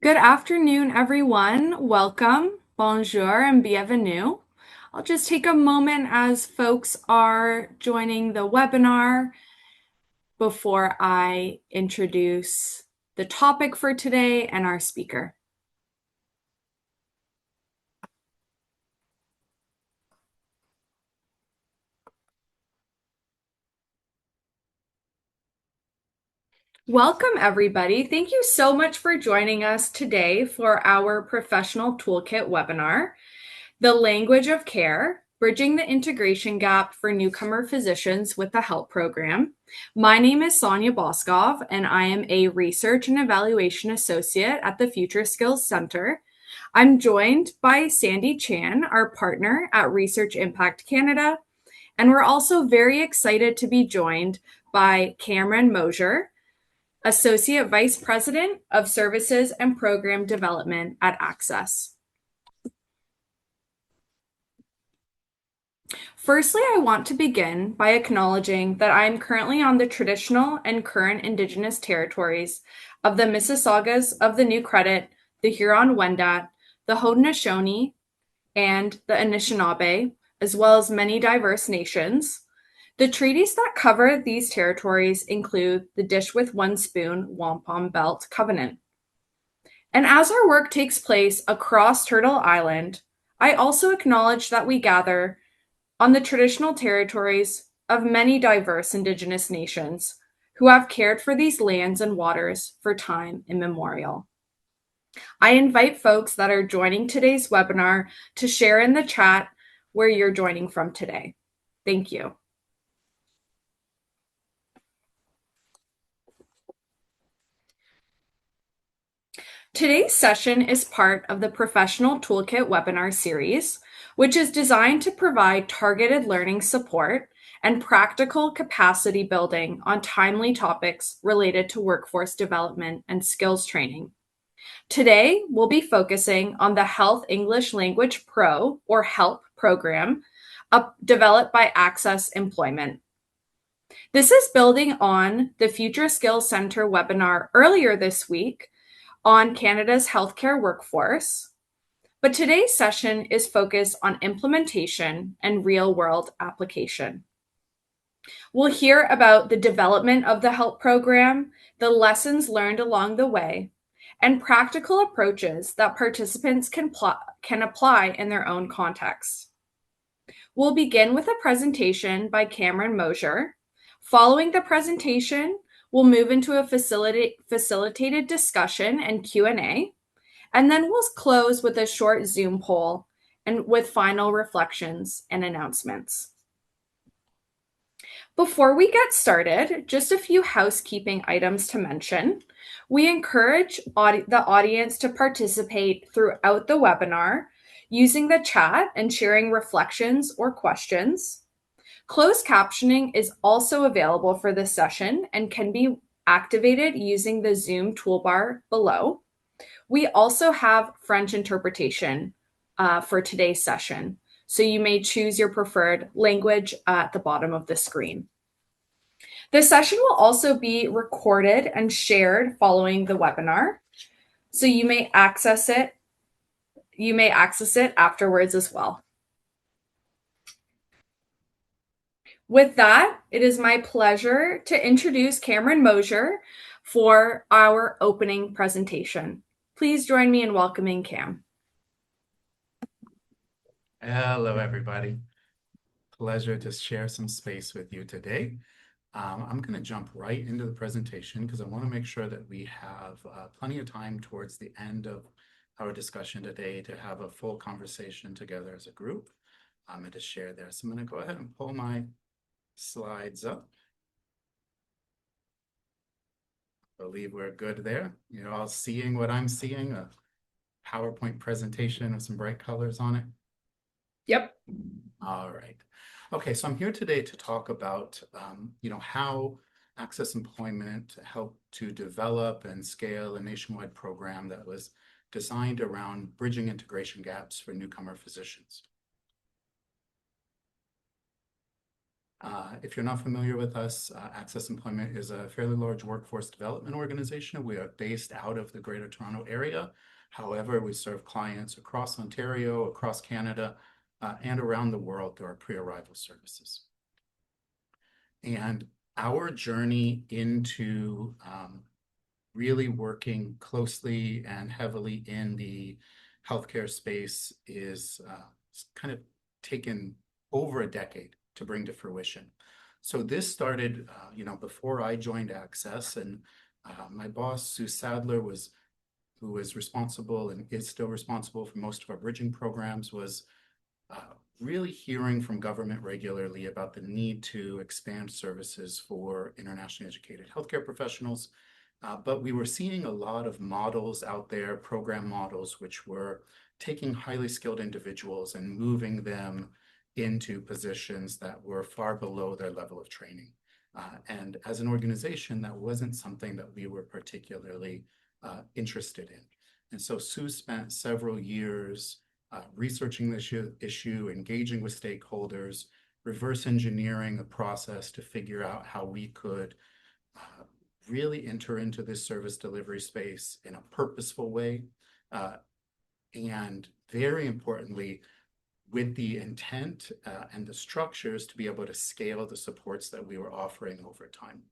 Good afternoon, everyone. Welcome, bonjour, and bienvenue. I'll just take a moment as folks are joining the webinar before I introduce the topic for today and our speaker. Welcome, everybody. Thank you so much for joining us today for our Professional Toolkit webinar, The Language of Care, Bridging the Integration Gap for Newcomer Physicians with the HELP Program. My name is Sonia Boskov, and I am a Research and Evaluation Associate at the Future Skills Center. I'm joined by Sandy Chan, our partner at Research Impact Canada, and we're also very excited to be joined by Cameron Moser, Associate Vice President of Services and Program Development at ACCES. Firstly, I want to begin by acknowledging that I am currently on the traditional and current Indigenous territories of the Mississaugas of the New Credit, the Huron-Wendat, the Haudenosaunee, and the Anishinaabe, as well as many diverse nations. The treaties that cover these territories include the Dish with One Spoon Wampum Belt Covenant. And as our work takes place across Turtle Island, I also acknowledge that we gather on the traditional territories of many diverse Indigenous nations who have cared for these lands and waters for time immemorial. I invite folks that are joining today's webinar to share in the chat where you're joining from today. Thank you. Today's session is part of the Professional Toolkit webinar series, which is designed to provide targeted learning support and practical capacity building on timely topics related to workforce development and skills training. Today, we'll be focusing on the Health English Language Pro, or HELP program, developed by ACCESS Employment. This is building on the Future Skills Center webinar earlier this week on Canada's healthcare workforce, but today's session is focused on implementation and real-world application. We'll hear about the development of the HELP program, the lessons learned along the way, and practical approaches that participants can apply in their own context. We'll begin with a presentation by Cameron Moser. Following the presentation, we'll move into a facilitated discussion and Q&A, and then we'll close with a short Zoom poll and with final reflections and announcements. Before we get started, just a few housekeeping items to mention. We encourage the audience to participate throughout the webinar using the chat and sharing reflections or questions. Closed captioning is also available for this session and can be activated using the Zoom toolbar below. We also have French interpretation for today's session, so you may choose your preferred language at the bottom of the screen. The session will also be recorded and shared following the webinar, so you may access it afterwards as well. With that, it is my pleasure to introduce Cameron Moser for our opening presentation. Please join me in welcoming Cam. Hello, everybody. Pleasure to share some space with you today. I'm going to jump right into the presentation because I want to make sure that we have plenty of time towards the end of our discussion today to have a full conversation together as a group and to share there. So I'm going to go ahead and pull my slides up. I believe we're good there. You're all seeing what I'm seeing, a PowerPoint presentation with some bright colors on it. Yep. All right. Okay, so I'm here today to talk about, how ACCESS Employment helped to develop and scale a nationwide program that was designed around bridging integration gaps for newcomer physicians. If you're not familiar with us, ACCESS Employment is a fairly large workforce development organization. We are based out of the Greater Toronto Area. However, we serve clients across Ontario, across Canada, and around the world through our pre-arrival services. And our journey into really working closely and heavily in the healthcare space is kind of taken over a decade to bring to fruition. So this started, before I joined ACCESS, and my boss, Sue Sadler, who was responsible and is still responsible for most of our bridging programs, was really hearing from government regularly about the need to expand services for internationally educated healthcare professionals. But we were seeing a lot of models out there, program models, which were taking highly skilled individuals and moving them into positions that were far below their level of training. And as an organization, that wasn't something that we were particularly interested in. And so Sue spent several years researching this issue, engaging with stakeholders, reverse engineering a process to figure out how we could really enter into this service delivery space in a purposeful way. And very importantly, with the intent and the structures to be able to scale the supports that we were offering over time.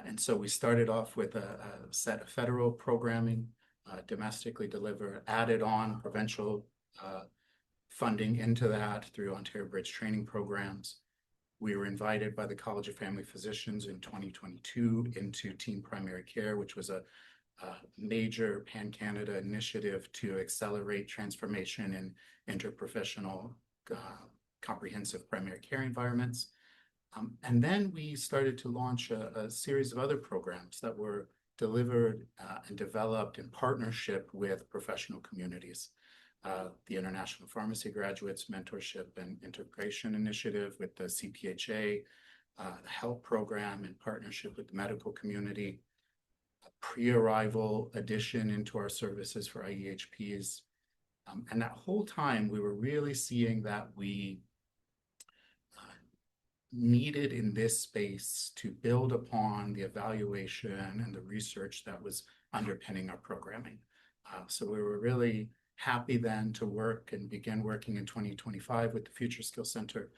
And so we started off with a set of federal programming, domestically delivered, added on provincial funding into that through Ontario Bridge training programs. We were invited by the College of Family Physicians in 2022 into Team Primary Care, which was a major pan-Canada initiative to accelerate transformation in interprofessional comprehensive primary care environments. And then we started to launch a series of other programs that were delivered and developed in partnership with professional communities. The International Pharmacy Graduates Mentorship and Integration Initiative with the CPHA, the HELP program in partnership with the medical community, a pre-arrival addition into our services for IEHPs. And that whole time, we were really seeing that we needed in this space to build upon the evaluation and the research that was underpinning our programming. So we were really happy then to work and begin working in 2025 with the Future Skills Center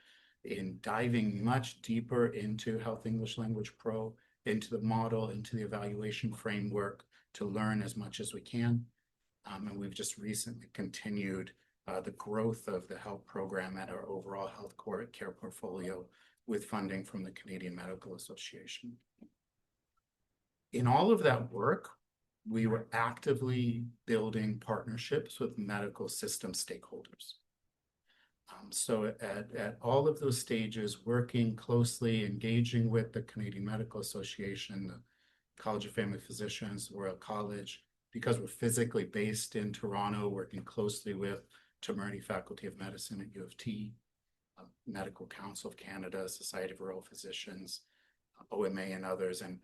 in diving much deeper into Health English Language Pro, into the model, into the evaluation framework to learn as much as we can. And we've just recently continued the growth of the health program at our overall health care portfolio with funding from the Canadian Medical Association. In all of that work, we were actively building partnerships with medical system stakeholders. So at all of those stages, working closely, engaging with the Canadian Medical Association, the College of Family Physicians, Royal College, because we're physically based in Toronto, working closely with Temerity Faculty of Medicine at U of T, Medical Council of Canada, Society of Rural Physicians, OMA, and others. And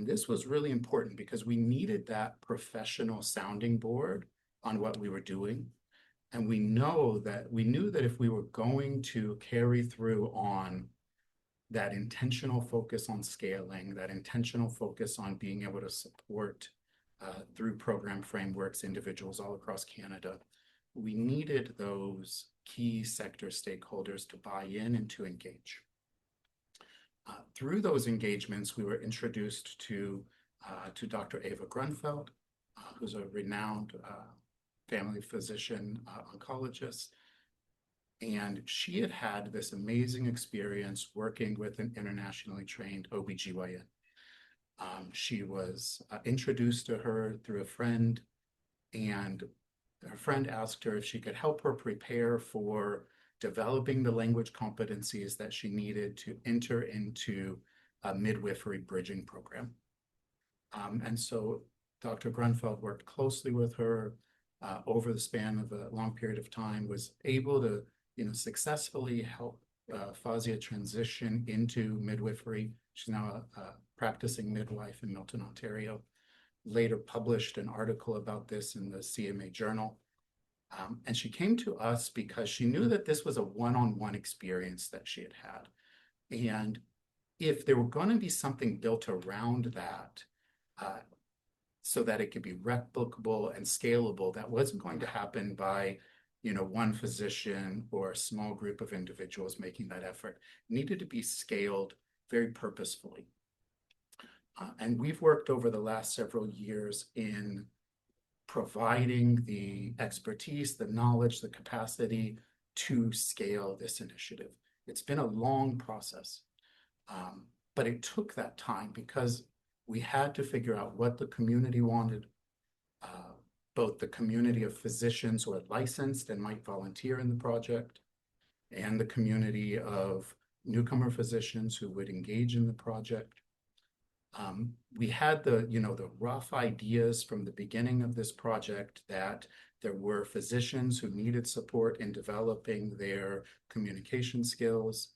this was really important because we needed that professional sounding board on what we were doing. And we knew that if we were going to carry through on that intentional focus on scaling, that intentional focus on being able to support through program frameworks, individuals all across Canada, we needed those key sector stakeholders to buy in and to engage. Through those engagements, we were introduced to Dr. Eva Grunfeld, who's a renowned family physician oncologist. And she had had this amazing experience working with an internationally trained OBGYN. She was introduced to her through a friend, and her friend asked her if she could help her prepare for developing the language competencies that she needed to enter into a midwifery bridging program. And so Dr. Grunfeld worked closely with her over the span of a long period of time, was able to successfully help Fazia transition into midwifery. She's now a practicing midwife in Milton, Ontario. Later published an article about this in the CMA Journal. And she came to us because she knew that this was a one-on-one experience that she had had. And if there were going to be something built around that, uh, so that it could be replicable and scalable, that wasn't going to happen by, one physician or a small group of individuals making that effort. It needed to be scaled very purposefully. And we've worked over the last several years in providing the expertise, the knowledge, the capacity to scale this initiative. It's been a long process, but it took that time because we had to figure out what the community wanted, uh, both the community of physicians who are licensed and might volunteer in the project, and the community of newcomer physicians who would engage in the project. We had the rough ideas from the beginning of this project that there were physicians who needed support in developing their communication skills,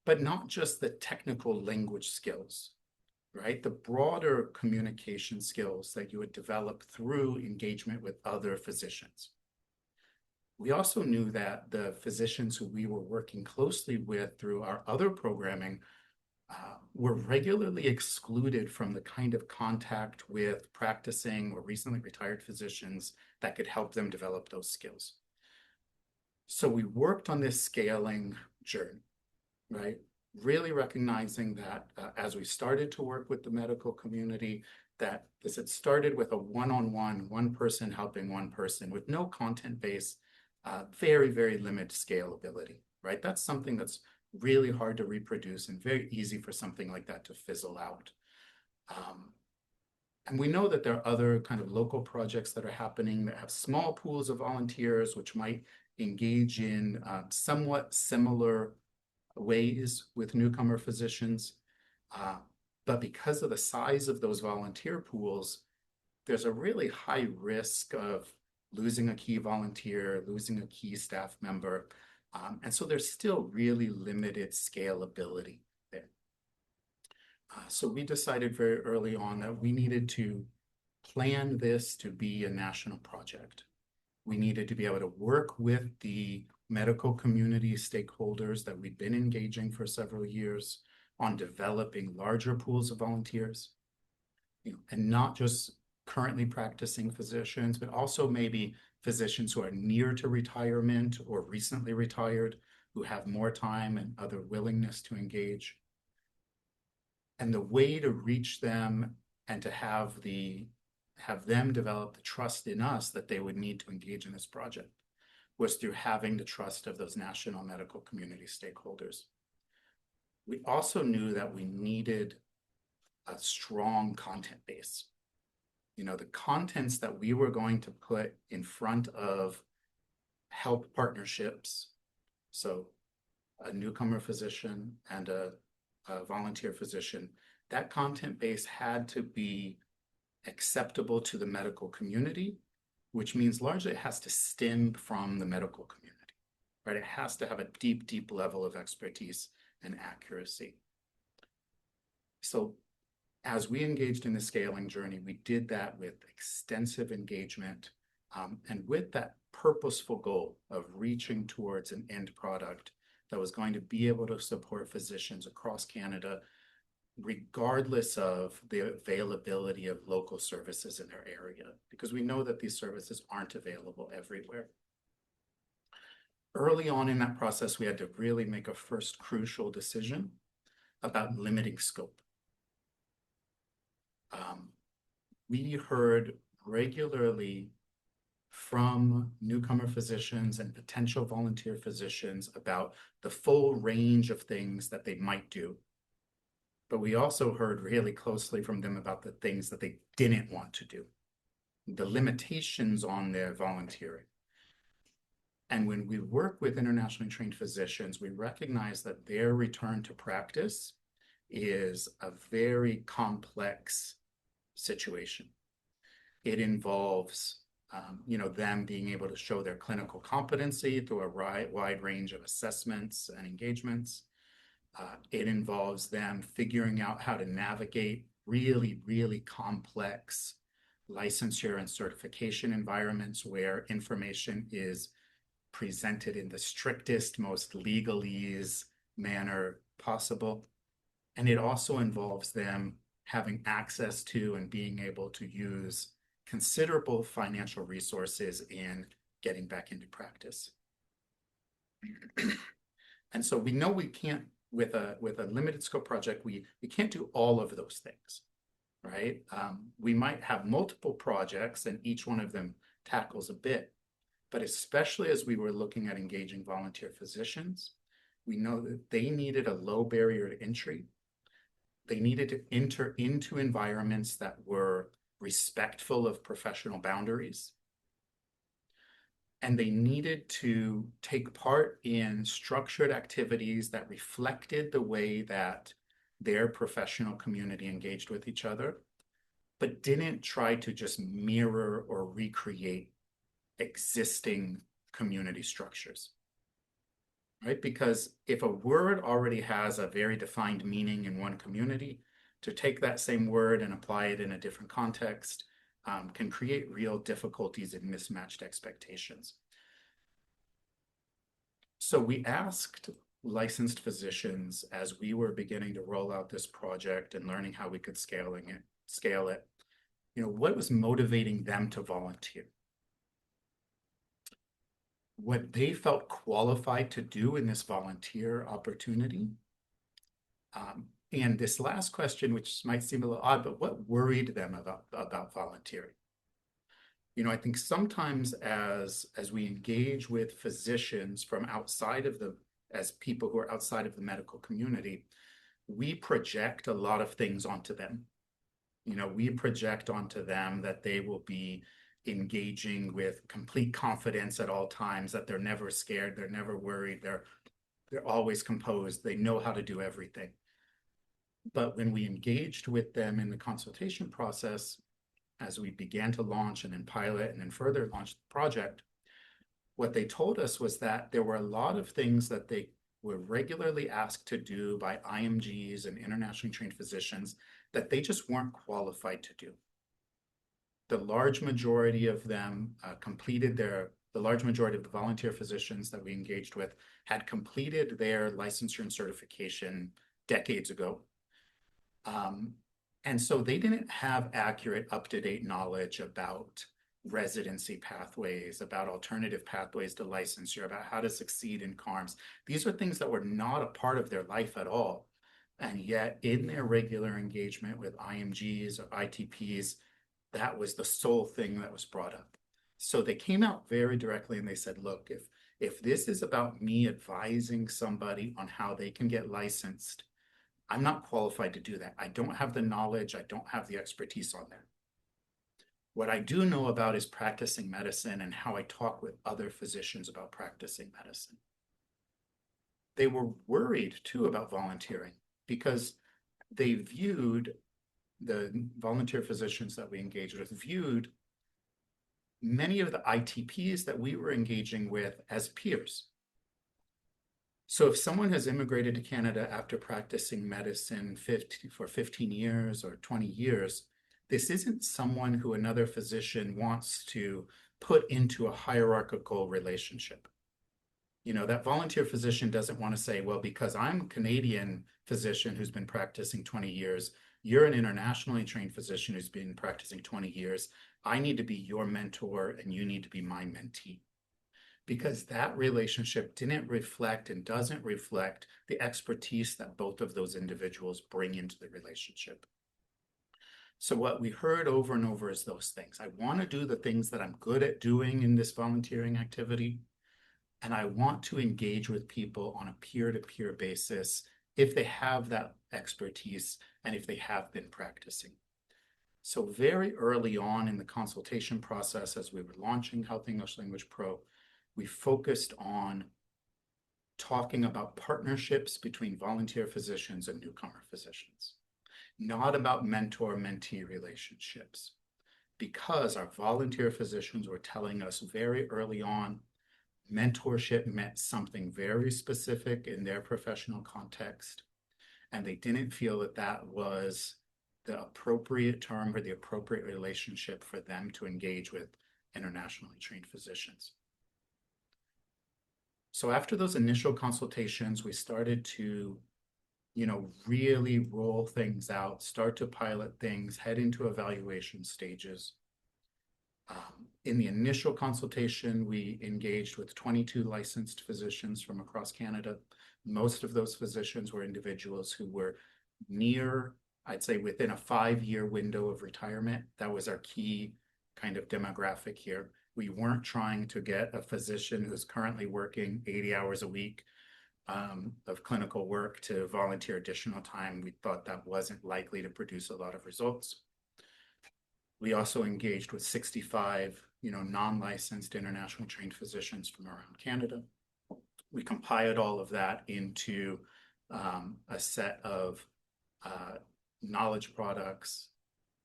but not just the technical language skills, right? The broader communication skills that you would develop through engagement with other physicians. We also knew that the physicians who we were working closely with through our other programming were regularly excluded from the kind of contact with practicing or recently retired physicians that could help them develop those skills. So we worked on this scaling journey, right? Really recognizing that as we started to work with the medical community, that this had started with a one-on-one, one person helping one person with no content base, very, very limited scalability, right? That's something that's really hard to reproduce and very easy for something like that to fizzle out. And we know that there are other kind of local projects that are happening that have small pools of volunteers, which might engage in somewhat similar ways with newcomer physicians. But because of the size of those volunteer pools, there's a really high risk of losing a key volunteer, losing a key staff member. And so there's still really limited scalability there. So we decided very early on that we needed to plan this to be a national project. We needed to be able to work with the medical community stakeholders that we'd been engaging for several years on developing larger pools of volunteers, and not just currently practicing physicians, but also maybe physicians who are near to retirement or recently retired, who have more time and other willingness to engage. And the way to reach them and to have them develop the trust in us that they would need to engage in this project was through having the trust of those national medical community stakeholders. We also knew that we needed a strong content base. The contents that we were going to put in front of health partnerships, so a newcomer physician and a volunteer physician, that content base had to be acceptable to the medical community, which means largely it has to stem from the medical community, right? It has to have a deep, deep level of expertise and accuracy. So as we engaged in the scaling journey, we did that with extensive engagement, and with that purposeful goal of reaching towards an end product that was going to be able to support physicians across Canada, regardless of the availability of local services in their area, because we know that these services aren't available everywhere. Early on in that process, we had to really make a first crucial decision about limiting scope. We heard regularly from newcomer physicians and potential volunteer physicians about the full range of things that they might do. But we also heard really closely from them about the things that they didn't want to do, the limitations on their volunteering. And when we work with internationally trained physicians, we recognize that their return to practice is a very complex situation. It involves, them being able to show their clinical competency through a wide range of assessments and engagements. It involves them figuring out how to navigate really, really complex licensure and certification environments where information is presented in the strictest, most legalese, manner possible. And it also involves them having access to and being able to use considerable financial resources in getting back into practice. And so we know we can't, with a limited scope project, we can't do all of those things, right? We might have multiple projects and each one of them tackles a bit, but especially as we were looking at engaging volunteer physicians, we know that they needed a low barrier to entry. They needed to enter into environments that were respectful of professional boundaries. And they needed to take part in structured activities that reflected the way that their professional community engaged with each other, but didn't try to just mirror or recreate existing community structures, right? Because if a word already has a very defined meaning in one community, to take that same word and apply it in a different context can create real difficulties and mismatched expectations. So we asked licensed physicians as we were beginning to roll out this project and learning how we could scale it, what was motivating them to volunteer? What they felt qualified to do in this volunteer opportunity. And this last question, which might seem a little odd, but what worried them about volunteering? I think sometimes as we engage with physicians from outside of as people who are outside of the medical community, we project a lot of things onto them. We project onto them that they will be engaging with complete confidence at all times, that they're never scared, they're never worried, they're always composed, they know how to do everything. But when we engaged with them in the consultation process, as we began to launch and then pilot and then further launch the project, what they told us was that there were a lot of things that they were regularly asked to do by IMGs and internationally trained physicians that they just weren't qualified to do. The large majority of them the large majority of the volunteer physicians that we engaged with had completed their licensure and certification decades ago. And so they didn't have accurate, up-to-date knowledge about residency pathways, about alternative pathways to licensure, about how to succeed in CARMs. These are things that were not a part of their life at all. And yet in their regular engagement with IMGs or ITPs, that was the sole thing that was brought up. So they came out very directly and they said, look, if this is about me advising somebody on how they can get licensed, I'm not qualified to do that. I don't have the knowledge. I don't have the expertise on that. What I do know about is practicing medicine and how I talk with other physicians about practicing medicine. They were worried too about volunteering because they viewed the volunteer physicians that we engaged with viewed many of the ITPs that we were engaging with as peers. So if someone has immigrated to Canada after practicing medicine for 15 years or 20 years, this isn't someone who another physician wants to put into a hierarchical relationship. That volunteer physician doesn't want to say, well, because I'm a Canadian physician who's been practicing 20 years, you're an internationally trained physician who's been practicing 20 years. I need to be your mentor and you need to be my mentee. Because that relationship didn't reflect and doesn't reflect the expertise that both of those individuals bring into the relationship. So what we heard over and over is those things. I want to do the things that I'm good at doing in this volunteering activity. And I want to engage with people on a peer-to-peer basis if they have that expertise and if they have been practicing. So very early on in the consultation process, as we were launching Health English Language Pro, we focused on talking about partnerships between volunteer physicians and newcomer physicians, not about mentor-mentee relationships, because our volunteer physicians were telling us very early on mentorship meant something very specific in their professional context, and they didn't feel that that was the appropriate term or the appropriate relationship for them to engage with internationally trained physicians. So after those initial consultations, we started to, really roll things out, start to pilot things, head into evaluation stages. In the initial consultation, we engaged with 22 licensed physicians from across Canada. Most of those physicians were individuals who were near, I'd say within a 5-year window of retirement. That was our key kind of demographic here. We weren't trying to get a physician who's currently working 80 hours a week of clinical work to volunteer additional time. We thought that wasn't likely to produce a lot of results. We also engaged with 65, non-licensed international trained physicians from around Canada. We compiled all of that into a set of knowledge products,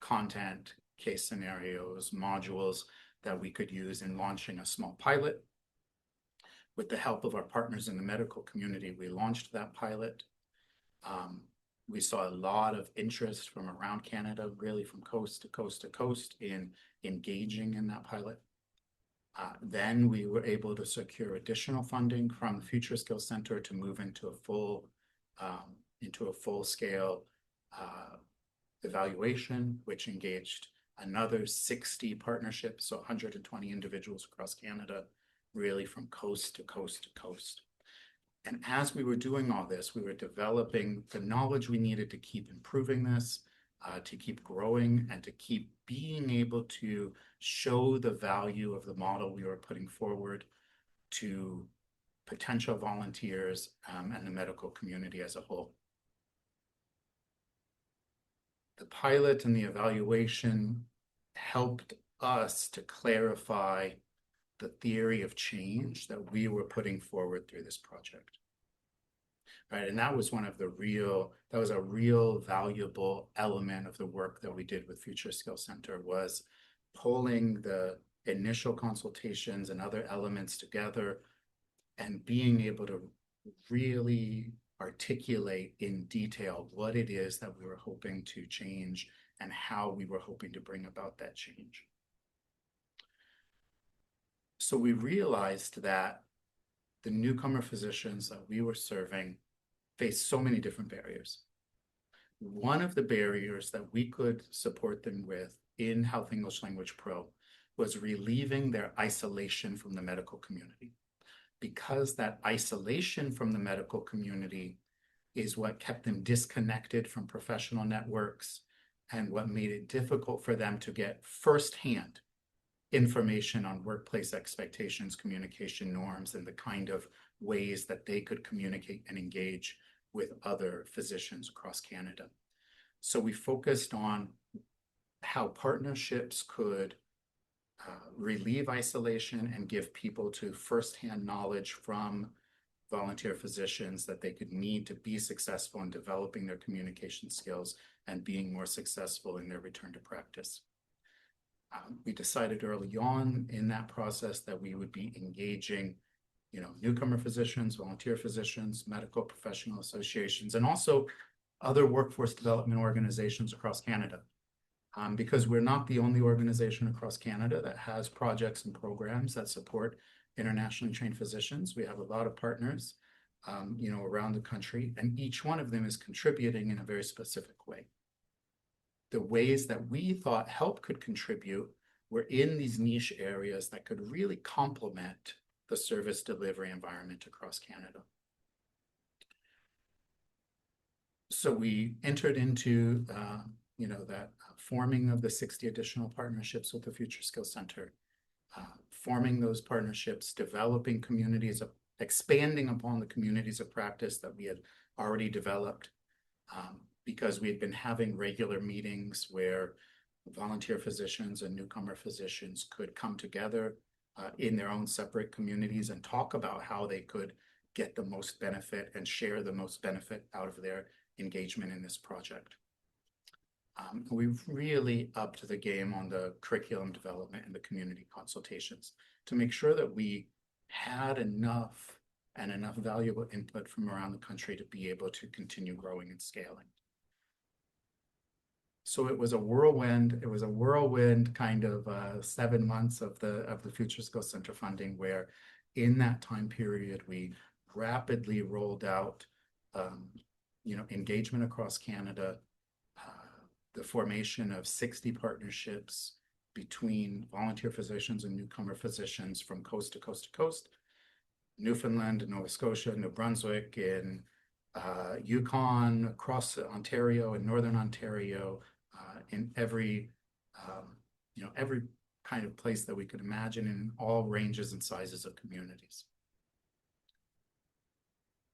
content, case scenarios, modules that we could use in launching a small pilot. With the help of our partners in the medical community, we launched that pilot. We saw a lot of interest from around Canada, really from coast to coast to coast, in engaging in that pilot. Then we were able to secure additional funding from the Future Skills Center to move into a full-scale evaluation, which engaged another 60 partnerships, so 120 individuals across Canada, really from coast to coast to coast. And as we were doing all this, we were developing the knowledge we needed to keep improving this, to keep growing, and to keep being able to show the value of the model we were putting forward to potential volunteers and the medical community as a whole. The pilot and the evaluation helped us to clarify the theory of change that we were putting forward through this project. Right, and that was a real valuable element of the work that we did with Future Skills Center, was pulling the initial consultations and other elements together and being able to really articulate in detail what it is that we were hoping to change and how we were hoping to bring about that change. So we realized that the newcomer physicians that we were serving faced so many different barriers. One of the barriers that we could support them with in Health English Language Pro was relieving their isolation from the medical community, because that isolation from the medical community is what kept them disconnected from professional networks and what made it difficult for them to get firsthand information on workplace expectations, communication norms, and the kind of ways that they could communicate and engage with other physicians across Canada. So we focused on how partnerships could relieve isolation and give people to firsthand knowledge from volunteer physicians that they could need to be successful in developing their communication skills and being more successful in their return to practice. We decided early on in that process that we would be engaging, newcomer physicians, volunteer physicians, medical professional associations, and also other workforce development organizations across Canada. Because we're not the only organization across Canada that has projects and programs that support internationally trained physicians. We have a lot of partners, around the country, and each one of them is contributing in a very specific way. The ways that we thought help could contribute were in these niche areas that could really complement the service delivery environment across Canada. So we entered into, that forming of the 60 additional partnerships with the Future Skills Center, forming those partnerships, developing communities, expanding upon the communities of practice that we had already developed, because we had been having regular meetings where volunteer physicians and newcomer physicians could come together in their own separate communities and talk about how they could get the most benefit and share the most benefit out of their engagement in this project. We've really upped the game on the curriculum development and the community consultations to make sure that we had enough valuable input from around the country to be able to continue growing and scaling. So it was a whirlwind. It was a whirlwind kind of 7 months of the Future Skills Center funding, where in that time period, we rapidly rolled out, engagement across Canada, the formation of 60 partnerships between volunteer physicians and newcomer physicians from coast to coast to coast, Newfoundland, Nova Scotia, New Brunswick, in Yukon, across Ontario and Northern Ontario, in every kind of place that we could imagine in all ranges and sizes of communities.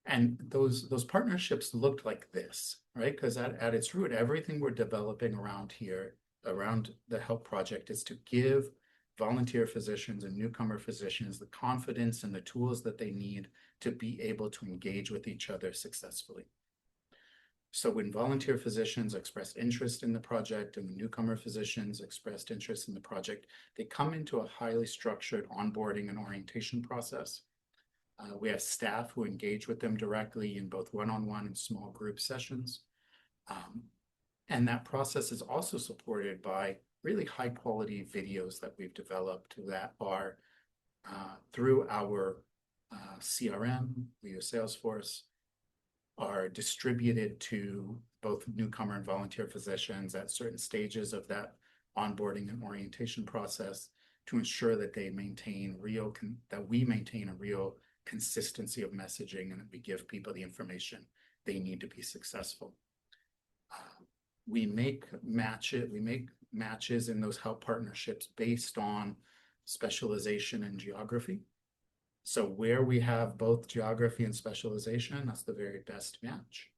And those partnerships looked like this, right? Because at its root, everything we're developing around here, around the HELP project, is to give volunteer physicians and newcomer physicians the confidence and the tools that they need to be able to engage with each other successfully. So when volunteer physicians expressed interest in the project and the newcomer physicians expressed interest in the project, they come into a highly structured onboarding and orientation process. We have staff who engage with them directly in both one-on-one and small group sessions. And that process is also supported by really high quality videos that we've developed that are through our CRM, we use Salesforce, are distributed to both newcomer and volunteer physicians at certain stages of that onboarding and orientation process to ensure that they maintain that we maintain a real consistency of messaging and that we give people the information they need to be successful. We make matches in those HELP partnerships based on specialization and geography. So where we have both geography and specialization, that's the very best match.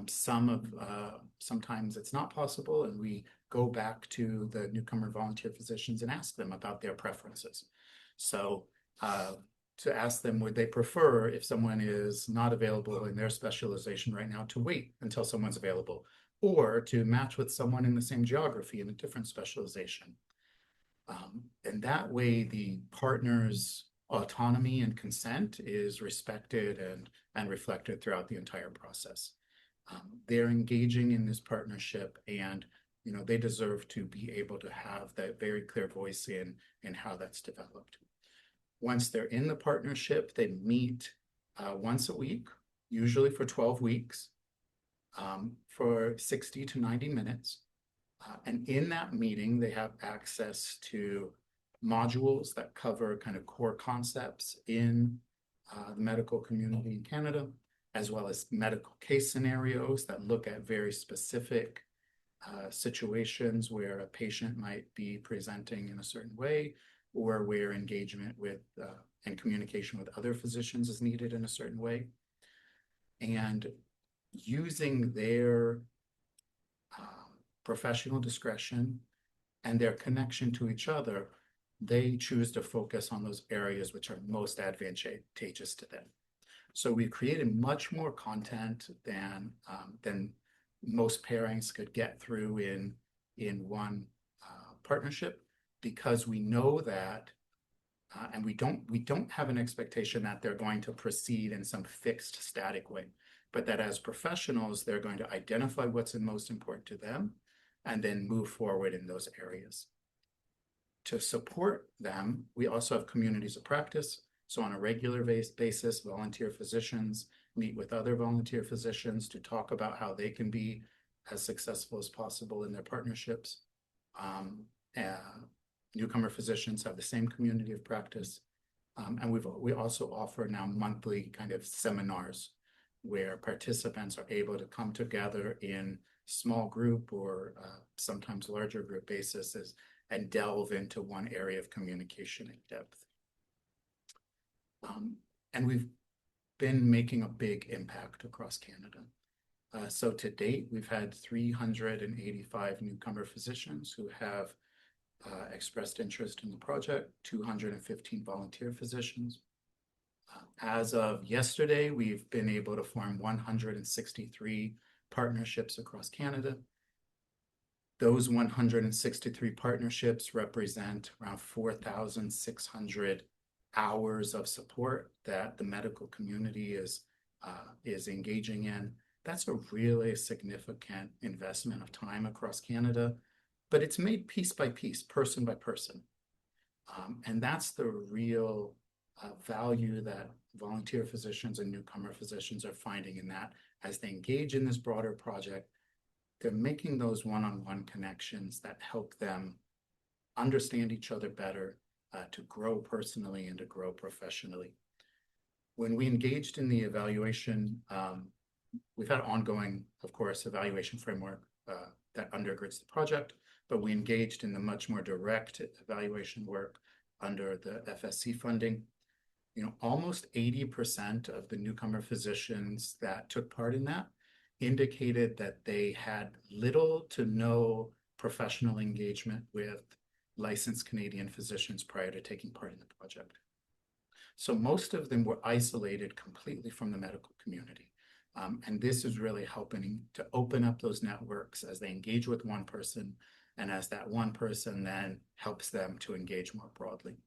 Sometimes it's not possible, and we go back to the newcomer volunteer physicians and ask them about their preferences. So to ask them, would they prefer, if someone is not available in their specialization right now, to wait until someone's available, or to match with someone in the same geography in a different specialization. And that way, the partner's autonomy and consent is respected and reflected throughout the entire process. They're engaging in this partnership, and they deserve to be able to have that very clear voice in how that's developed. Once they're in the partnership, they meet once a week, usually for 12 weeks, for 60 to 90 minutes. And in that meeting, they have access to modules that cover kind of core concepts in the medical community in Canada, as well as medical case scenarios that look at very specific situations where a patient might be presenting in a certain way, or where engagement with and communication with other physicians is needed in a certain way. And using their professional discretion and their connection to each other, they choose to focus on those areas which are most advantageous to them. So we've created much more content than most pairings could get through in one partnership, because we know that, and we don't have an expectation that they're going to proceed in some fixed, static way, but that as professionals, they're going to identify what's most important to them and then move forward in those areas. To support them, we also have communities of practice. So on a regular basis, volunteer physicians meet with other volunteer physicians to talk about how they can be as successful as possible in their partnerships. Newcomer physicians have the same community of practice. And we also offer now monthly kind of seminars where participants are able to come together in small group or sometimes larger group basis and delve into one area of communication in depth. And we've been making a big impact across Canada. So to date, we've had 385 newcomer physicians who have expressed interest in the project, 215 volunteer physicians. As of yesterday, we've been able to form 163 partnerships across Canada. Those 163 partnerships represent around 4,600 hours of support that the medical community is engaging in. That's a really significant investment of time across Canada, but it's made piece by piece, person by person. And that's the real value that volunteer physicians and newcomer physicians are finding in that as they engage in this broader project, they're making those one-on-one connections that help them understand each other better, to grow personally and to grow professionally. When we engaged in the evaluation, we've had ongoing, of course, evaluation framework that undergirds the project, but we engaged in the much more direct evaluation work under the FSC funding. Almost 80% of the newcomer physicians that took part in that indicated that they had little to no professional engagement with licensed Canadian physicians prior to taking part in the project. So most of them were isolated completely from the medical community. And this is really helping to open up those networks as they engage with one person, and as that one person then helps them to engage more broadly.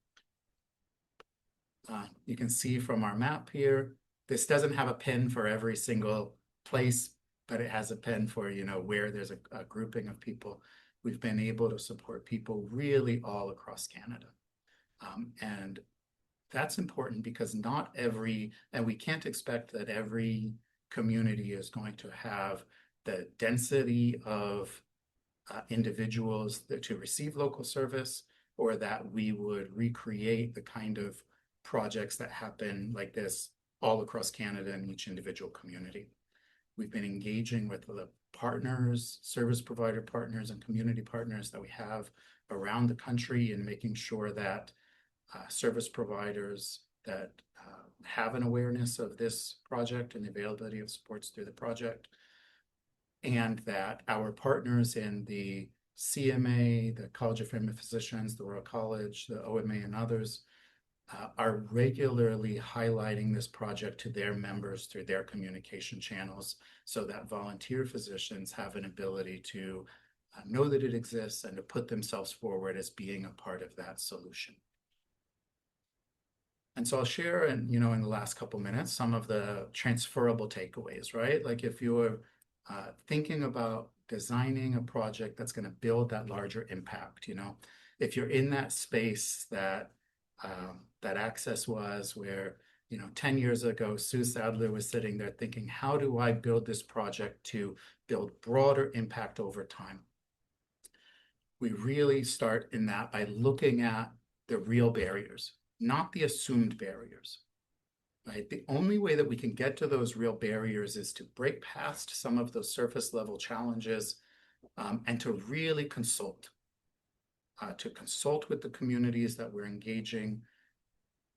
You can see from our map here, this doesn't have a pin for every single place, but it has a pin for, where there's a grouping of people. We've been able to support people really all across Canada. And that's important because and we can't expect that every community is going to have the density of individuals to receive local service, or that we would recreate the kind of projects that happen like this all across Canada in each individual community. We've been engaging with the partners, service provider partners, and community partners that we have around the country, and making sure that service providers that have an awareness of this project and the availability of supports through the project, and that our partners in the CMA, the College of Family Physicians, the Royal College, the OMA, and others are regularly highlighting this project to their members through their communication channels, so that volunteer physicians have an ability to know that it exists and to put themselves forward as being a part of that solution. And so I'll share, in the last couple minutes, some of the transferable takeaways, right? Like if you're thinking about designing a project that's going to build that larger impact, if you're in that space that ACCESS was, where 10 years ago, Sue Sadler was sitting there thinking, how do I build this project to build broader impact over time? We really start in that by looking at the real barriers, not the assumed barriers, right? The only way that we can get to those real barriers is to break past some of those surface level challenges, and to really consult with the communities that we're engaging.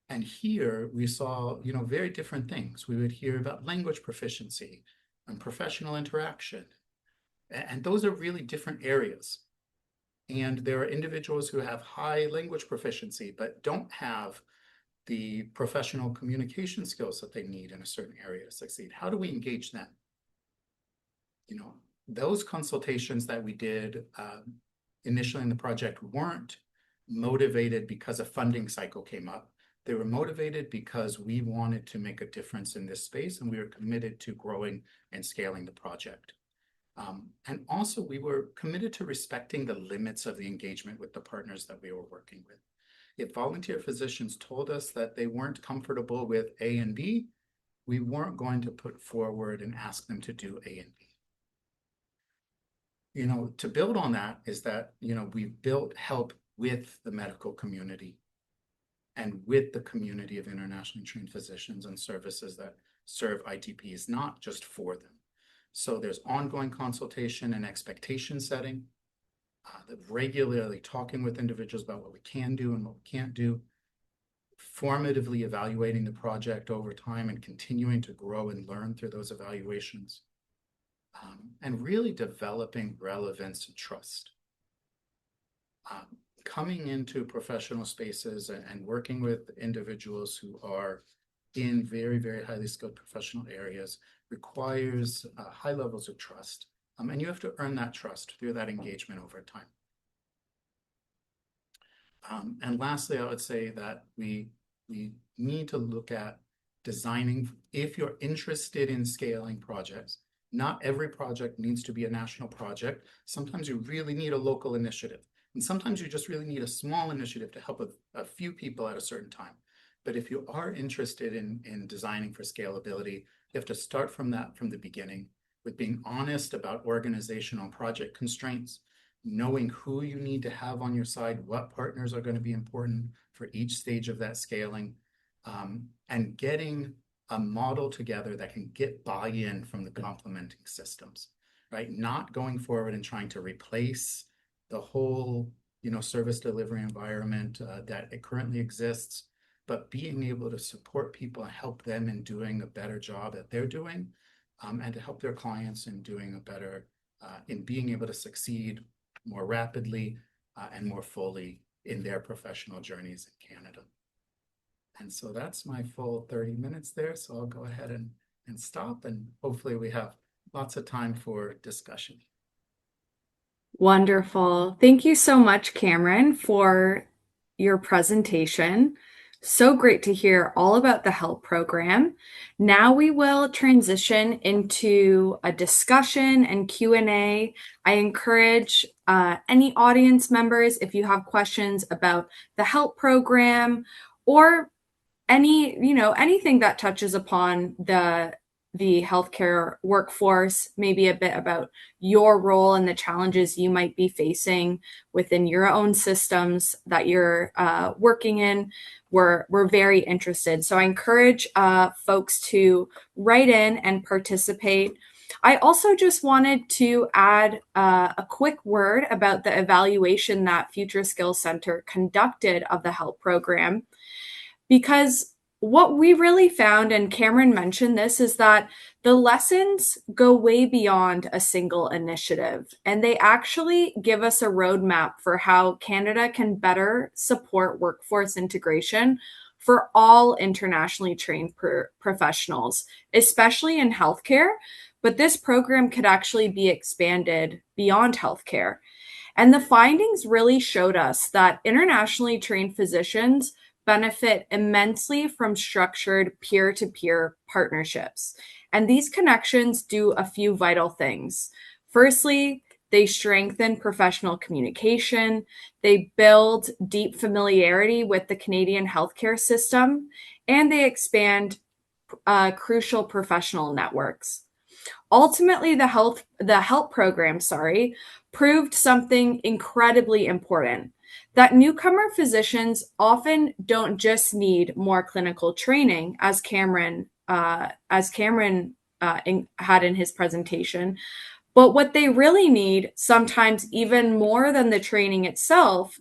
And here we saw, very different things. We would hear about language proficiency and professional interaction. And those are really different areas. And there are individuals who have high language proficiency, but don't have the professional communication skills that they need in a certain area to succeed. How do we engage them? Those consultations that we did initially in the project weren't motivated because a funding cycle came up. They were motivated because we wanted to make a difference in this space, and we were committed to growing and scaling the project. And also, we were committed to respecting the limits of the engagement with the partners that we were working with. If volunteer physicians told us that they weren't comfortable with A and B, we weren't going to put forward and ask them to do A and B. To build on that is that, we've built help with the medical community and with the community of internationally trained physicians and services that serve ITPs, not just for them. So there's ongoing consultation and expectation setting, regularly talking with individuals about what we can do and what we can't do, formatively evaluating the project over time and continuing to grow and learn through those evaluations, and really developing relevance and trust. Coming into professional spaces and working with individuals who are in very, very highly skilled professional areas requires high levels of trust. And you have to earn that trust through that engagement over time. And lastly, I would say that we need to look at designing, if you're interested in scaling projects, not every project needs to be a national project. Sometimes you really need a local initiative. And sometimes you just really need a small initiative to help a few people at a certain time. But if you are interested in designing for scalability, you have to start from that from the beginning with being honest about organizational project constraints, knowing who you need to have on your side, what partners are going to be important for each stage of that scaling, and getting a model together that can get buy-in from the complementing systems, right? Not going forward and trying to replace the whole, service delivery environment that it currently exists, but being able to support people and help them in doing a better job that they're doing, and to help their clients in doing a better, in being able to succeed more rapidly and more fully in their professional journeys in Canada. And so that's my full 30 minutes there. So I'll go ahead and stop, and hopefully we have lots of time for discussion. Wonderful. Thank you so much, Cameron, for your presentation. So great to hear all about the HELP program. Now we will transition into a discussion and Q&A. I encourage any audience members, if you have questions about the HELP program or anything that touches upon the healthcare workforce, maybe a bit about your role and the challenges you might be facing within your own systems that you're working in. We're very interested. So I encourage folks to write in and participate. I also just wanted to add a quick word about the evaluation that Future Skills Center conducted of the HELP program, because what we really found, and Cameron mentioned this, is that the lessons go way beyond a single initiative, and they actually give us a roadmap for how Canada can better support workforce integration for all internationally trained professionals, especially in healthcare. But this program could actually be expanded beyond healthcare. And the findings really showed us that internationally trained physicians benefit immensely from structured peer-to-peer partnerships. And these connections do a few vital things. Firstly, they strengthen professional communication, they build deep familiarity with the Canadian healthcare system, and they expand crucial professional networks. Ultimately, the HELP program, proved something incredibly important, that newcomer physicians often don't just need more clinical training, as Cameron had in his presentation, but what they really need, sometimes even more than the training itself,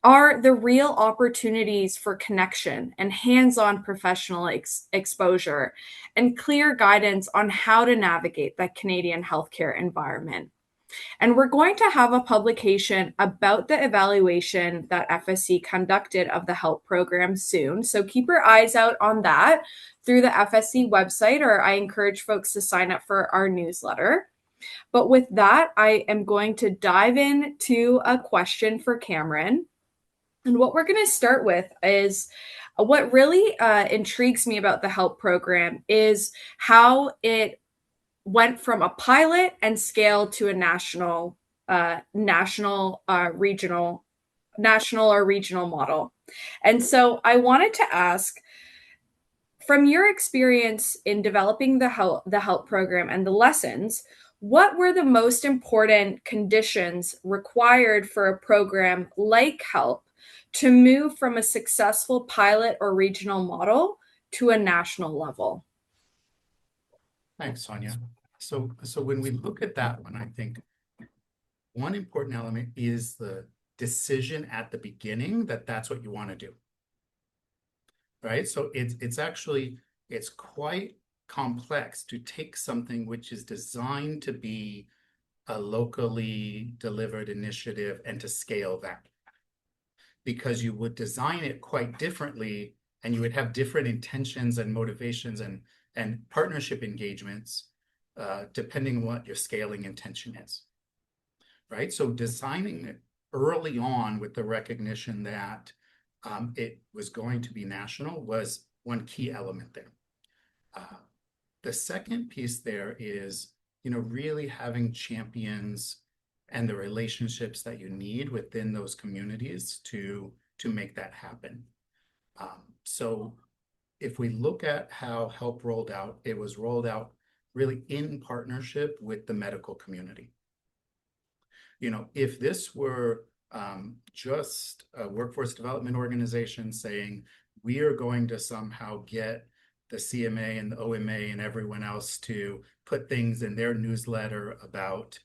are the real opportunities for connection and hands-on professional exposure and clear guidance on how to navigate the Canadian healthcare environment. And we're going to have a publication about the evaluation that FSC conducted of the HELP program soon. So keep your eyes out on that through the FSC website, or I encourage folks to sign up for our newsletter. But with that, I am going to dive into a question for Cameron. And what we're going to start with is what really intrigues me about the HELP program is how it went from a pilot and scaled to a national or regional model. And so I wanted to ask, from your experience in developing the HELP program and the lessons, what were the most important conditions required for a program like HELP to move from a successful pilot or regional model to a national level? Thanks, Sonia. So when we look at that one, I think one important element is the decision at the beginning that that's what you want to do, right? So it's quite complex to take something which is designed to be a locally delivered initiative and to scale that, because you would design it quite differently and you would have different intentions and motivations and partnership engagements depending on what your scaling intention is, right? So designing it early on with the recognition that it was going to be national was one key element there. The second piece there is, really having champions and the relationships that you need within those communities to make that happen. So if we look at how help rolled out, it was rolled out really in partnership with the medical community. If this were just a workforce development organization saying, we are going to somehow get the CMA and the OMA and everyone else to put things in their newsletter about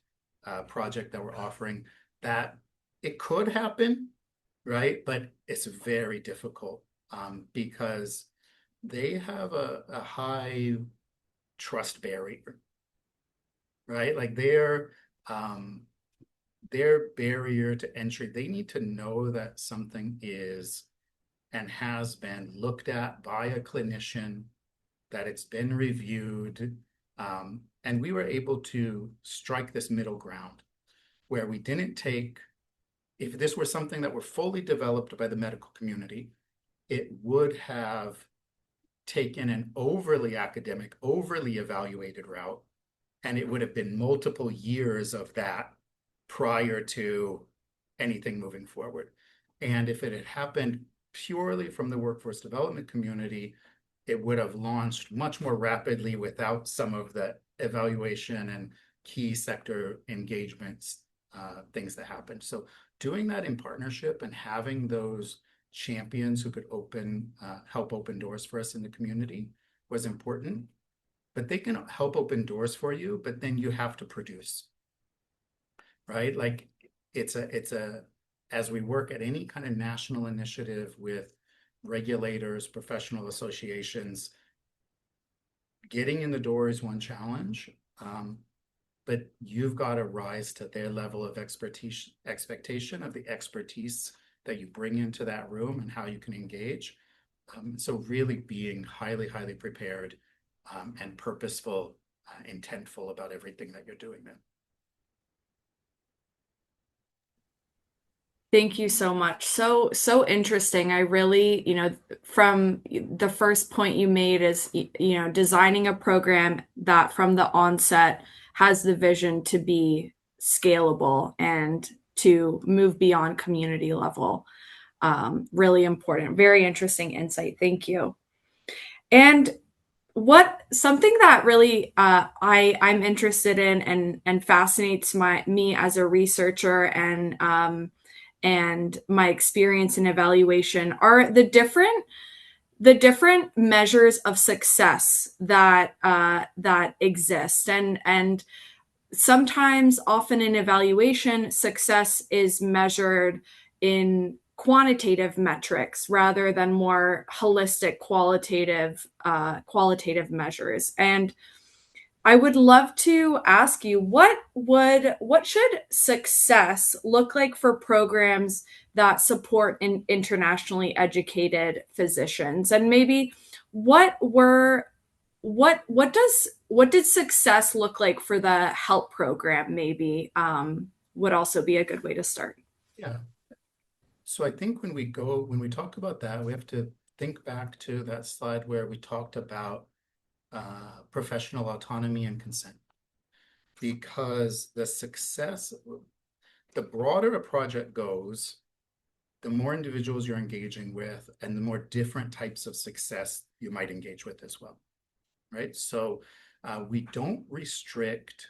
a project that we're offering, that it could happen, right? But it's very difficult because they have a high trust barrier, right? Like their barrier to entry, they need to know that something is and has been looked at by a clinician, that it's been reviewed. And we were able to strike this middle ground where we didn't take, if this were something that were fully developed by the medical community, it would have taken an overly academic, overly evaluated route, and it would have been multiple years of that prior to anything moving forward. And if it had happened purely from the workforce development community, it would have launched much more rapidly without some of the evaluation and key sector engagements, things that happened. So doing that in partnership and having those champions who could help open doors for us in the community was important. But they can help open doors for you, but then you have to produce, right? Like as we work at any kind of national initiative with regulators, professional associations, getting in the door is one challenge, but you've got to rise to their level of expectation of the expertise that you bring into that room and how you can engage. So really being highly, highly prepared and purposeful, intentful about everything that you're doing then. Thank you so much. So interesting. I really, from the first point you made is, designing a program that from the onset has the vision to be scalable and to move beyond community level. Really important. Very interesting insight. Thank you. And what something that really I'm interested in and fascinates me as a researcher and my experience in evaluation are the different measures of success that exist, and sometimes, often in evaluation, success is measured in quantitative metrics rather than more holistic qualitative measures. And I would love to ask you, what should success look like for programs that support internationally educated physicians? And maybe what were what did success look like for the HELP program? Maybe would also be a good way to start. Yeah. So I think when we talk about that, we have to think back to that slide where we talked about professional autonomy and consent. Because the broader a project goes, the more individuals you're engaging with and the more different types of success you might engage with as well, right? So we don't restrict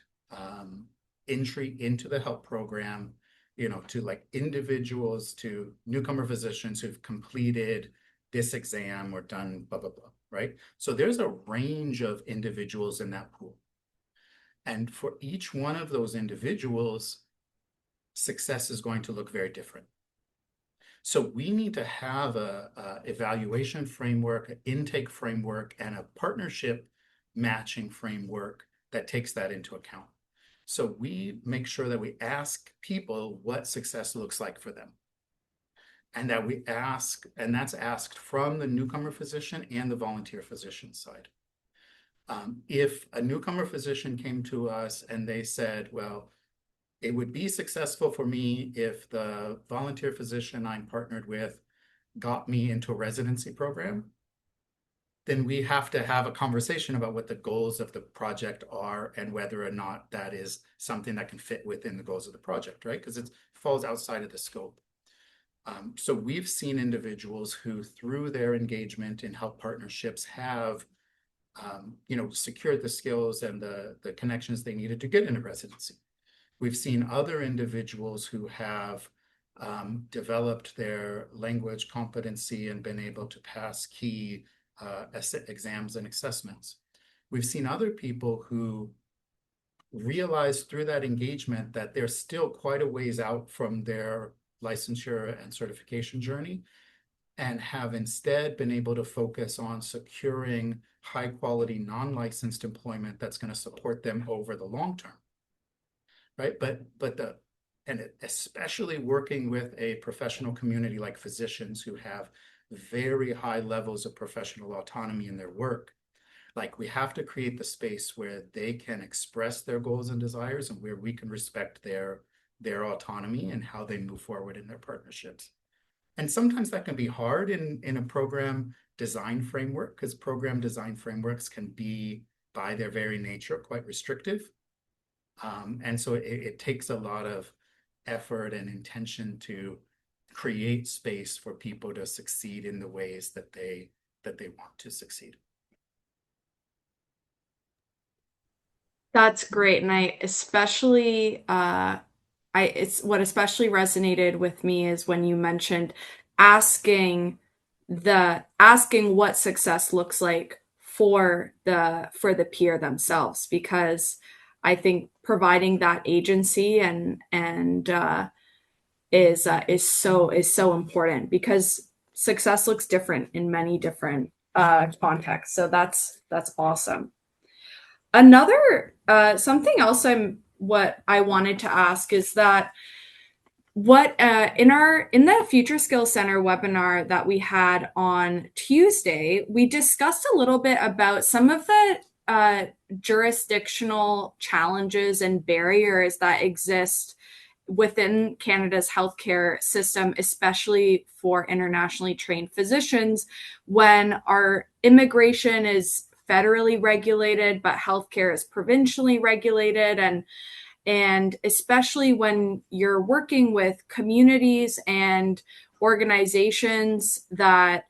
entry into the HELP program, to like individuals, to newcomer physicians who've completed this exam or done blah, blah, blah, right? So there's a range of individuals in that pool. And for each one of those individuals, success is going to look very different. So we need to have a evaluation framework, an intake framework, and a partnership matching framework that takes that into account. So we make sure that we ask people what success looks like for them. And that's asked from the newcomer physician and the volunteer physician side. If a newcomer physician came to us and they said, well, it would be successful for me if the volunteer physician I'm partnered with got me into a residency program, then we have to have a conversation about what the goals of the project are and whether or not that is something that can fit within the goals of the project, right? Because it falls outside of the scope. So we've seen individuals who, through their engagement in health partnerships, have secured the skills and the connections they needed to get into residency. We've seen other individuals who have developed their language competency and been able to pass key exams and assessments. We've seen other people who realize through that engagement that they're still quite a ways out from their licensure and certification journey, and have instead been able to focus on securing high quality non-licensed employment that's going to support them over the long term, right? And especially working with a professional community like physicians who have very high levels of professional autonomy in their work. Like, we have to create the space where they can express their goals and desires, and where we can respect their autonomy and how they move forward in their partnerships. And sometimes that can be hard in a program design framework, because program design frameworks can be, by their very nature, quite restrictive. And so it takes a lot of effort and intention to create space for people to succeed in the ways that they want to succeed. That's great. And it's what especially resonated with me is when you mentioned asking asking what success looks like for the peer themselves, because I think providing that agency and is so important, because success looks different in many different contexts. So that's awesome. Another something else what I wanted to ask is that what in the Future Skills Center webinar that we had on Tuesday, we discussed a little bit about some of the jurisdictional challenges and barriers that exist within Canada's healthcare system, especially for internationally trained physicians, when our immigration is federally regulated, but healthcare is provincially regulated, and especially when you're working with communities and organizations that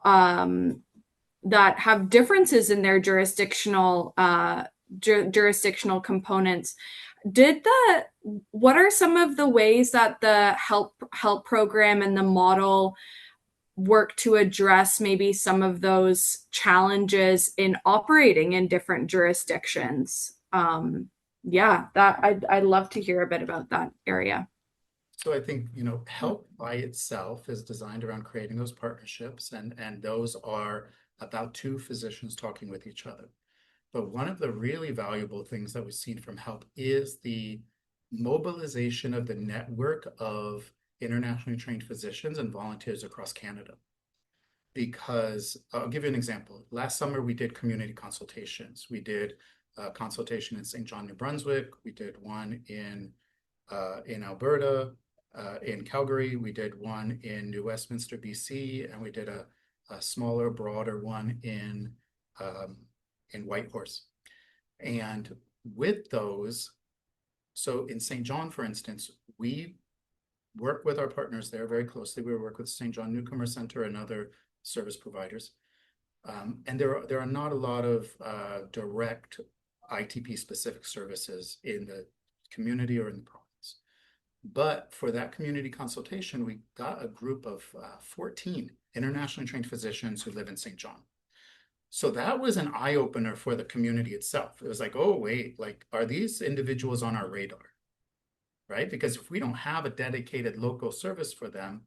have differences in their jurisdictional components. What are some of the ways that the help program and the model work to address maybe some of those challenges in operating in different jurisdictions? Yeah, that I'd love to hear a bit about that area. So I think, help by itself is designed around creating those partnerships, and those are about two physicians talking with each other. But one of the really valuable things that we've seen from help is the mobilization of the network of internationally trained physicians and volunteers across Canada. Because I'll give you an example. Last summer, we did community consultations. We did a consultation in St. John, New Brunswick. We did one in Alberta, in Calgary. We did one in New Westminster, BC, and we did a smaller, broader one in Whitehorse. And with those, so in St. John, for instance, we work with our partners there very closely. We work with St. John Newcomer Center and other service providers. And there are not a lot of direct ITP specific services in the community or in the province. But for that community consultation, we got a group of 14 internationally trained physicians who live in St. John. So that was an eye opener for the community itself. It was like, oh, wait, like, are these individuals on our radar? Right? Because if we don't have a dedicated local service for them,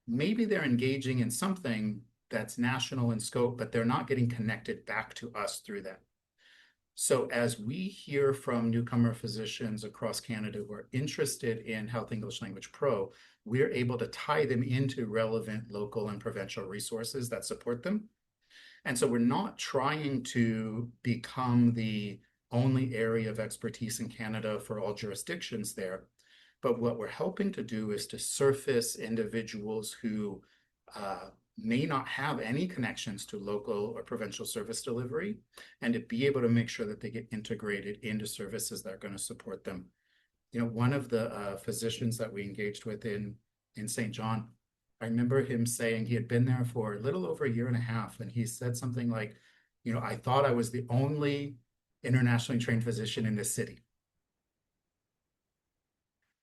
maybe they're engaging in something that's national in scope, but they're not getting connected back to us through that. So as we hear from newcomer physicians across Canada who are interested in Health English Language Pro, we're able to tie them into relevant local and provincial resources that support them. And so we're not trying to become the only area of expertise in Canada for all jurisdictions there. But what we're helping to do is to surface individuals who may not have any connections to local or provincial service delivery, and to be able to make sure that they get integrated into services that are going to support them. One of the physicians that we engaged with in in St. John. I remember him saying he had been there for a little over a year and a half, and he said something like, I thought I was the only internationally trained physician in this city.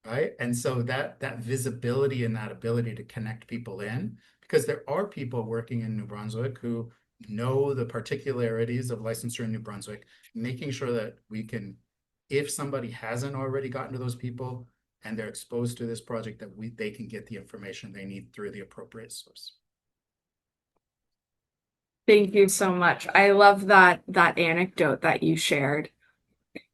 Right. And so that visibility and that ability to connect people in, because there are people working in New Brunswick who know the particularities of licensure in New Brunswick, making sure that we can, if somebody hasn't already gotten to those people and they're exposed to this project, that they can get the information they need through the appropriate source. Thank you so much. I love that anecdote that you shared.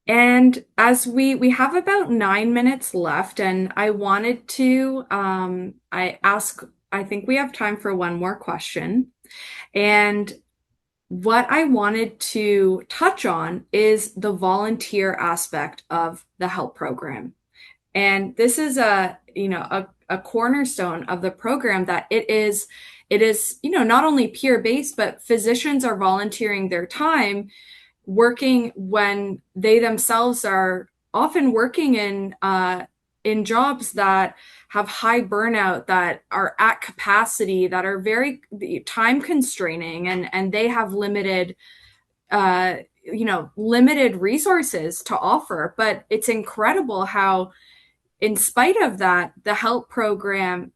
And as we have about 9 minutes left, and I wanted to I think we have time for one more question. And what I wanted to touch on is the volunteer aspect of the help program. And this is a cornerstone of the program that it is not only peer based, but physicians are volunteering their time working when they themselves are often working in jobs that have high burnout, that are at capacity, that are very time constraining, and they have uh, limited resources to offer. But it's incredible how, in spite of that, the help program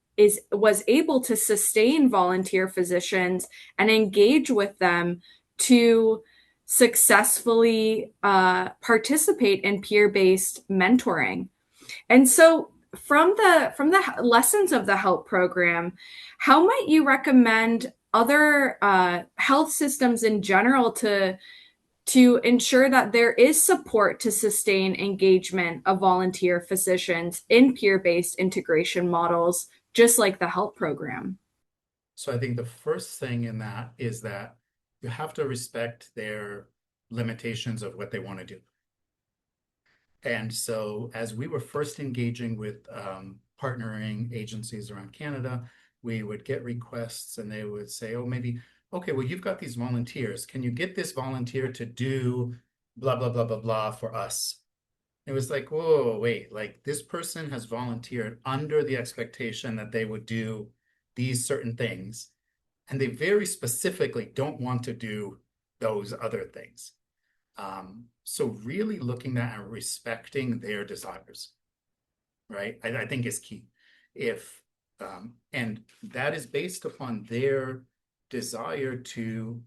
was able to sustain volunteer physicians and engage with them to successfully participate in peer-based mentoring. And so, from the lessons of the help program, how might you recommend other health systems in general to ensure that there is support to sustain engagement of volunteer physicians in peer-based integration models, just like the help program? So I think the first thing in that is that you have to respect their limitations of what they want to do. And so as we were first engaging with partnering agencies around Canada, we would get requests and they would say, oh, maybe, okay, well, you've got these volunteers. Can you get this volunteer to do blah, blah, blah, blah, blah for us? It was like, whoa, wait, like this person has volunteered under the expectation that they would do these certain things. And they very specifically don't want to do those other things. So really looking at and respecting their desires, right? I think is key. If and that is based upon their desire to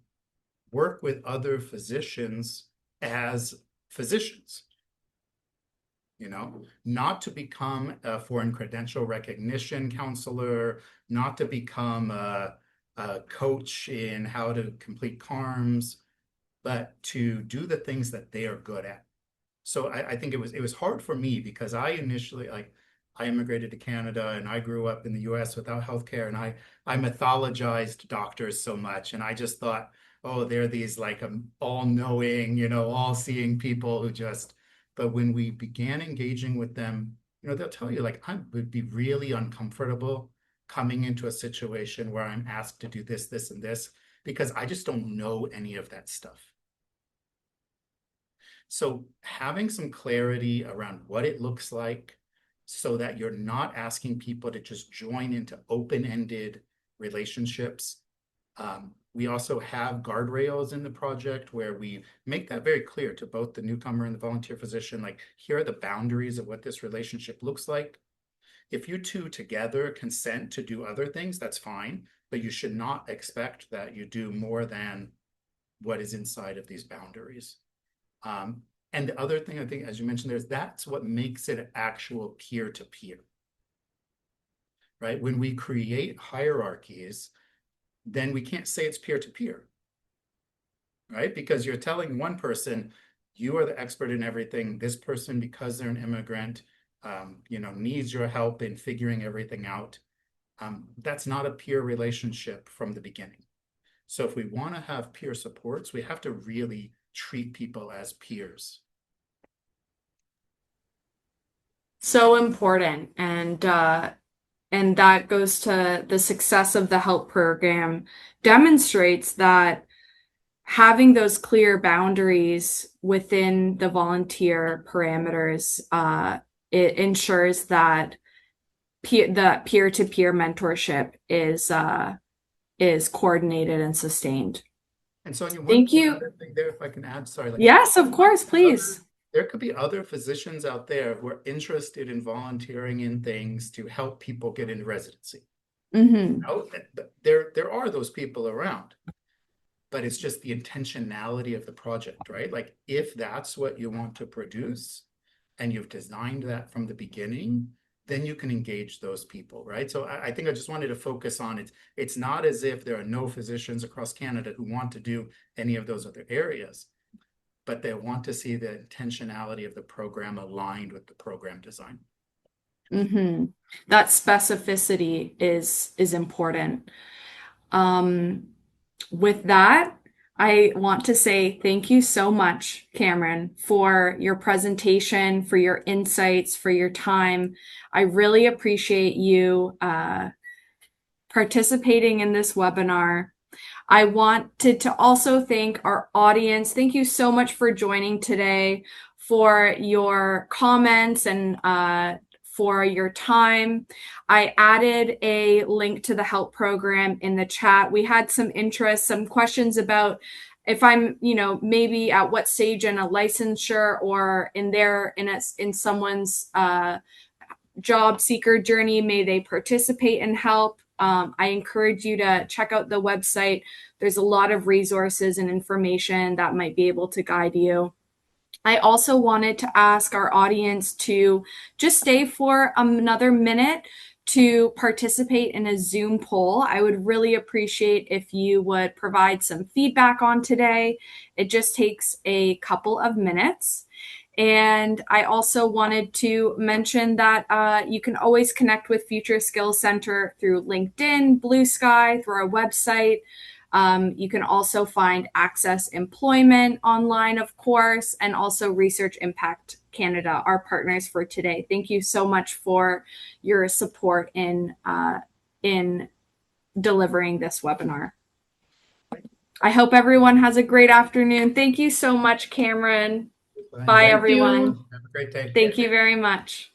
work with other physicians as physicians, not to become a foreign credential recognition counselor, not to become a coach in how to complete CARMs, but to do the things that they are good at. So I think it was hard for me because I initially I immigrated to Canada and I grew up in the US without healthcare, and I mythologized doctors so much, and I just thought, oh, they're these like all-knowing, all-seeing people who just, but when we began engaging with them, they'll tell you like I would be really uncomfortable coming into a situation where I'm asked to do this, this, and this, because I just don't know any of that stuff. So having some clarity around what it looks like so that you're not asking people to just join into open-ended relationships. We also have guardrails in the project where we make that very clear to both the newcomer and the volunteer physician, like here are the boundaries of what this relationship looks like. If you two together consent to do other things, that's fine, but you should not expect that you do more than what is inside of these boundaries. And the other thing I think, as you mentioned, that's what makes it an actual peer-to-peer, right? When we create hierarchies, then we can't say it's peer-to-peer, right? Because you're telling one person, you are the expert in everything. This person, because they're an immigrant, needs your help in figuring everything out. That's not a peer relationship from the beginning. So if we want to have peer supports, we have to really treat people as peers. So important. And that goes to the success of the help program, demonstrates that having those clear boundaries within the volunteer parameters, it ensures that the peer-to-peer mentorship is coordinated and sustained. And Sonia, Thank one you. other thing there, if I can add, sorry, like Yes, of course, other, please. there could be other physicians out there who are interested in volunteering in things to help people get into residency. Mm-hmm. Oh, there are those people around, but it's just the intentionality of the project, right? Like if that's what you want to produce and you've designed that from the beginning, then you can engage those people, right? So I think I just wanted to focus on it. It's not as if there are no physicians across Canada who want to do any of those other areas, but they want to see the intentionality of the program aligned with the program design. Mm-hmm. That specificity is important. Um, with that, I want to say thank you so much, Cameron, for your presentation, for your insights, for your time. I really appreciate you participating in this webinar. I wanted to also thank our audience. Thank you so much for joining today, for your comments and for your time. I added a link to the help program in the chat. We had some interest, some questions about if I'm, maybe at what stage in a licensure or in someone's job seeker journey may they participate and help. I encourage you to check out the website. There's a lot of resources and information that might be able to guide you. I also wanted to ask our audience to just stay for another minute to participate in a Zoom poll. I would really appreciate if you would provide some feedback on today. It just takes a couple of minutes. And I also wanted to mention that you can always connect with Future Skills Center through LinkedIn, Blue Sky, through our website. You can also find ACCESS Employment online, of course, and also Research Impact Canada, our partners for today. Thank you so much for your support in delivering this webinar. I hope everyone has a great afternoon. Thank you so much, Cameron. Bye, Thank you. everyone. Have a great day. Thank you very much.